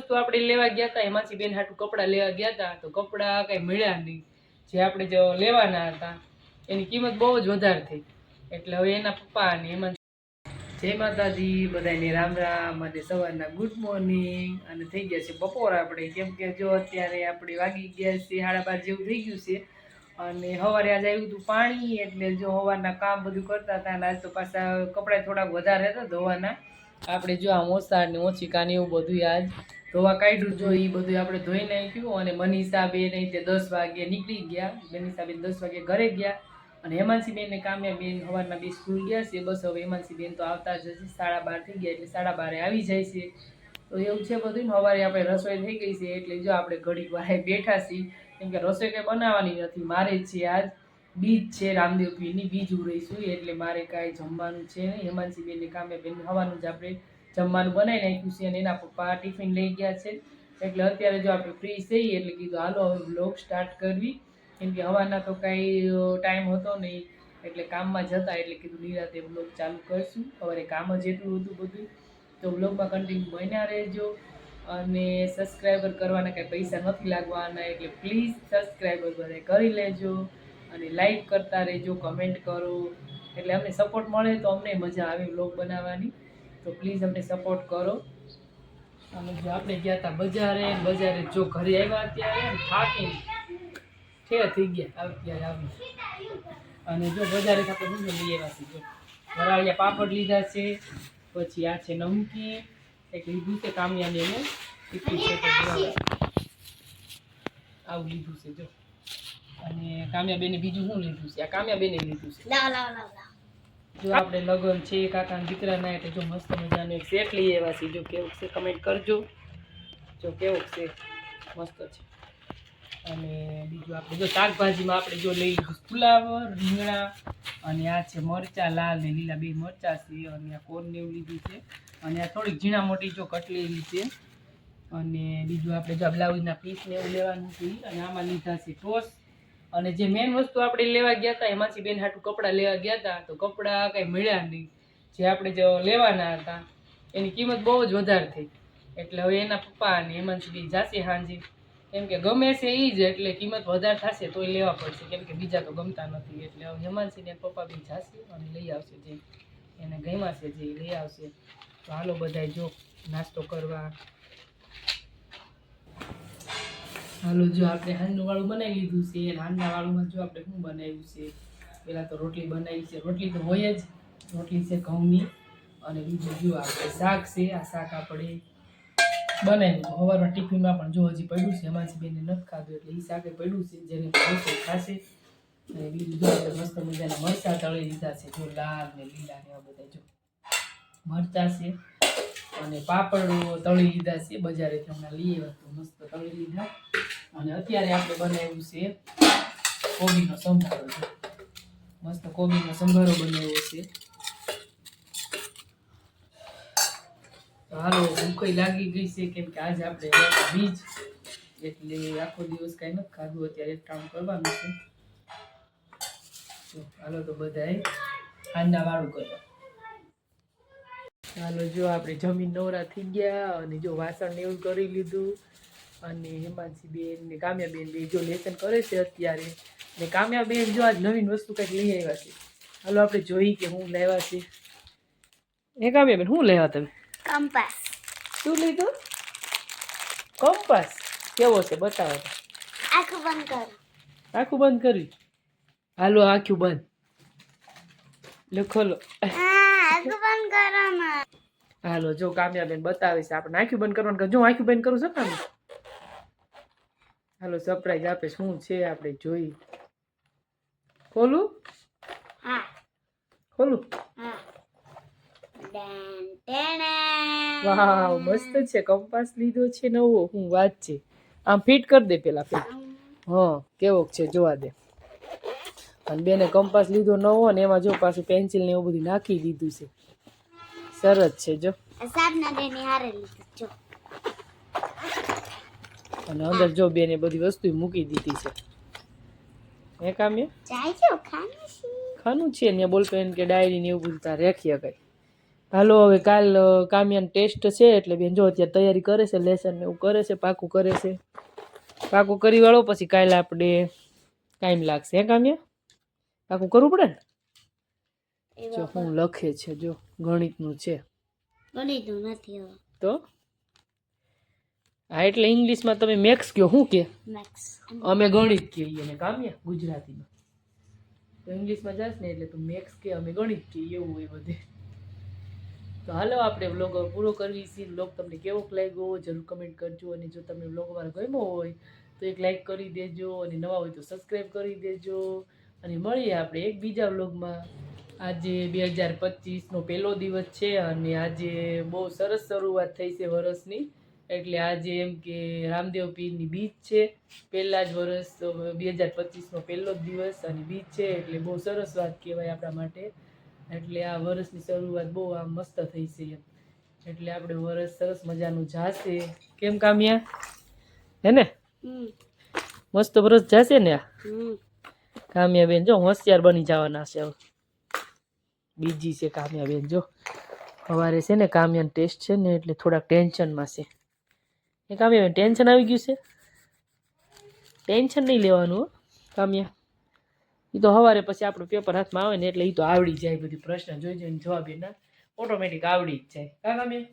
વસ્તુ આપણે લેવા ગયા હતા એમાંથી બેન હાટું કપડાં લેવા ગયા હતા તો કપડાં કઈ મળ્યા નહીં. જે આપણે જો લેવાના હતા એની કિંમત બહુ જ વધારે થઈ. એટલે હવે એના પપ્પા અને એમાં જય માતાજી બધાને રામ રામ અને સવારના ગુડ મોર્નિંગ. અને થઈ ગયા છે બપોર આપણે, કેમ કે જો અત્યારે આપણે વાગી ગયા છે 12:30 જેવું થઈ ગયું છે. અને સવારે આજે આવ્યું હતું પાણી, એટલે જો સવારના કામ બધું કરતા હતા. અને આજ તો પાછા કપડાં થોડાક વધારે હતા ધોવાના. આપણે જો આ મોસાળ ને ઓછીકા ને એવું બધું આજ ધોવા કાઢ્યું. જો એ બધું આપણે ધોઈ નાખ્યું. અને મનીષા બેન તે 10 વાગે નીકળી ગયા. મનીષા બેન 10 વાગે ઘરે ગયા. અને હેમાંસી બેન ને કામ્યા બેન સવારના બે સ્કૂલ ગયા છે. બસ હવે હેમાંસી બેન તો આવતા જ હશે, 12:30 થઈ ગયા એટલે 12:30 આવી જાય છે. તો એવું છે બધું. સવારે આપણે રસોઈ થઈ ગઈ છે એટલે જો આપણે ઘડીક વાર બેઠા છીએ, કેમ કે રસોઈ કંઈ બનાવવાની નથી. મારે છે આજ બીજ છે રામદેવ પીરની, બીજ ઉરઈશું એટલે મારે કાંઈ જમવાનું છે નહીં. હેમાંસી બેન ને કામ્યા બેન સવારનું જ આપણે જમવાનું બનાવી નાખ્યું છે. અને એના પપ્પા ટિફિન લઈ ગયા છે. એટલે અત્યારે જો આપણે ફ્રી થઈએ એટલે કીધું હાલો હવે બ્લોગ સ્ટાર્ટ કરવી, કેમ કે હવાના તો કાંઈ ટાઈમ હતો નહીં એટલે કામમાં જતા. એટલે કીધું નિરાતે બ્લોગ ચાલુ કરશું. સવારે કામ જ એટલું હતું બધું. તો બ્લોગમાં કન્ટિન્યુ બન્યા રહેજો. અને સબસ્ક્રાઈબર કરવાના કાંઈ પૈસા નથી લાગવાના, એટલે પ્લીઝ સબસ્ક્રાઈબર બધા કરી લેજો. અને લાઈક કરતા રહેજો, કમેન્ટ કરો, એટલે અમને સપોર્ટ મળે તો અમને મજા આવે બ્લોગ બનાવવાની. તો પ્લીઝ અમને સપોર્ટ કરો. અને જો આપણે ગયા હતા બજારે જો ઘરે આવ્યા અત્યારે થાકીને ઠેર થઈ ગયા અત્યારે આવી. અને જો બજારે આપણે શું લઈ આવ્યા છે, જો વરાળિયા પાપડ લીધા છે, પછી આ છે નમકીન એક લીધું છે કામ્યાને એને ટિફિન છે આવું લીધું છે જો. અને કામ્યાબેને બીજું શું લીધું છે, આ કામ્યાબેને લીધું છે. જો આપણે લગ્ન છે કાકાના દીકરાના એટલે જો મસ્ત મજાનું એક સેટ લઈ આવ્યા છે. જો કેવું છે કમેન્ટ કરજો, જો કેવું છે મસ્ત છે. અને બીજું આપણે જો શાકભાજીમાં આપણે જો લઈ લીધું ફુલાવર, રીંગણા, અને આ છે મરચાં લાલ ને લીલા બે મરચાં છે. અને આ કોર્ન એવું લીધું છે. અને આ થોડીક ઝીણા મોટી જો કટલેલી છે. અને બીજું આપણે જો બ્લાઉઝના પીસ ને એવું લેવાનું છે. અને આમાં લીધા છે ટોસ. અને જે મેન વસ્તુ આપણે લેવા ગયા હતા એમાંથી બેન હાટું કપડાં લેવા ગયા હતા તો કપડાં કંઈ મળ્યા નહીં. જે આપણે જો લેવાના હતા એની કિંમત બહુ જ વધારે થઈ. એટલે હવે એના પપ્પા અને હેમાંસી બેન જાશે સાંજે, કેમ કે ગમે છે એ જ, એટલે કિંમત વધારે થશે તોય લેવા પડશે, કેમ કે બીજા તો ગમતા નથી. એટલે હવે હેમાંસી ને પપ્પા બેન જાશે અને લઈ આવશે જે એને ગમ્યા છે જે લઈ આવશે. તો હાલો બધા જો નાસ્તો કરવા. હાલો જો આપણે હાંજનું વાળું બનાવી લીધું છે. અને હાંજના વાળુંમાં જો આપણે શું બનાવ્યું છે, પહેલાં તો રોટલી બનાવી છે. રોટલી તો હોય જ, રોટલી છે ઘઉંની. અને બીજું જો આપણે શાક છે, આ શાક આપણે બનાવ્યું સવારમાં ટિફિનમાં પણ જો હજી પડ્યું છે. હેમાંસી બેને નથી ખાધું એટલે એ શાકે પડ્યું છે, જેને ખાશે ખાશે. અને બીજું જો આપણે મસ્ત મજાના મરચાં તળી લીધા છે, જો લાલ ને લીલા ને એવા બધા જો મરચાં છે. અને પાપડ તળી લીધા છે, બજારેથી હમણાં લઈ આવ્યા તો મસ્ત તળી લીધા. અને અત્યારે આપણે બનાવ્યું છે કોબીનો સંભારો, છે મસ્ત કોબીનો સંભારો બનાવ્યો છે. તો હાલો ભૂખ લાગી ગઈ છે, કેમ કે આજે આપણે બીજ એટલે આખો દિવસ કાંઈ નથી ખાધું. અત્યારે કામ કરવાનું છે. તો હાલો તો બધાએ હાંડા વાળું કરવા. હાલો જો આપણે જમીન નવરા થઈ ગયા. અને જો વાસણ ને એવું કરી લીધું. અને હેમાંસી બેન ને કામ્યા બેન બે જો લેસન કરે છે અત્યારે. ને કામ્યા બેન જો આજ નવીન વસ્તુ કંઈક લઈ આવ્યા છે. હાલો આપણે જોઈ કે હું લાવ્યા છે. એ કામ્યા બેન શું લાવ્યા તમે? કંપાસ. શું લીધું? કંપાસ. કેવો છે બતાવો તો. આંખું બંધ કરો. આંખું બંધ કરી. હાલો આંખું બંધ. લો ખોલો. આંખું બંધ કરો ને. હાલો જો કામ્યાબેન બતાવે છે આપણે આંખું બંધ કરવાનું. જો આંખું બંધ કરું છે ને. હાલો સરપ્રાઈઝ આપે શું છે આપણે જોઈ. ખોલું? હા ખોલું. હા. વાહ મસ્ત છે. કંપાસ લીધો છે નવો. હું વાત છે. આમ ફિટ કરી દે પેલા ફિટ. હા કેવો છે જોવા દે. અને બેને કંપાસ લીધો નવો ને એમાં જો પાછું પેન્સિલ ને એવું બધું નાખી દીધું છે. સરસ છે જો. અને અંદર જો બેને બધી વસ્તુ મૂકી દીધી છે. હે કામ્યા? ખાનું છે ને બોલ પેન કે ડાયરી ને એવું બધું તારે રાખી શકાય. હાલો હવે કાલ કામ્યાનો ટેસ્ટ છે એટલે બેન જો અત્યારે તૈયારી કરે છે, લેસન ને એવું કરે છે, પાકું કરે છે. પાકું કરી વાળો પછી કાલે આપણે ટાઈમ લાગશે. હે કામ્યા? પાકું કરવું પડે ને? જો હું લખે છે, જો ગણિતનું છે ગણિતનું નથી હવે. તો હા એટલે ઇંગ્લિશમાં તમે મેક્સ કયો શું કે મેક્સ. અમે ગણિત કહીએ ને કામ્યા ગુજરાતીમાં. તો ઇંગ્લિશમાં જાશ ને એટલે તું મેક્સ કે અમે ગણિત કહીએ એવું હોય બધે. તો હાલો આપણે વ્લોગ પૂરો કરવી છે. વ્લોગ તમને કેવો લાગ્યો જરૂર કમેન્ટ કરજો અને જો તમને વ્લોગ અમારો ગમ્યો હોય તો એક લાઈક કરી દેજો અને નવા હોય તો સબસ્ક્રાઈબ કરી દેજો અને મળીએ આપણે એક બીજા વ્લોગમાં. આજે 2025નો પહેલો દિવસ છે અને આજે બહુ સરસ શરૂઆત થઈ છે વરસની. એટલે આજે એમ કે રામદેવ પીરની બીજ છે, પહેલા જ વરસ 2025નો પહેલો જ દિવસ અને બીજ છે એટલે બહુ સરસ વાત કહેવાય આપણા માટે. એટલે આ વરસની શરૂઆત બહુ આમ મસ્ત થઈ છે એમ. એટલે આપણે વરસ સરસ મજાનું જાશે. કેમ કામ્યા? હે ને મસ્ત વરસ જાશે ને આ કામ્યા બેન જો હોશિયાર બની જવાના છે હવે. બીજી છે કામ્યા બેન જો સવારે છે ને કામ્યાનો ટેસ્ટ છે ને એટલે થોડાક ટેન્શનમાં છે. એ કામ્યા બેન ટેન્શન આવી ગયું છે? ટેન્શન નહીં લેવાનું કામ્યા. એ તો સવારે પછી આપણું પેપર હાથમાં આવે ને એટલે એ તો આવડી જાય. બધી પ્રશ્ન જોઈ જોઈને જવાબ એના ઓટોમેટિક આવડી જ જાય. કા કામ્યા?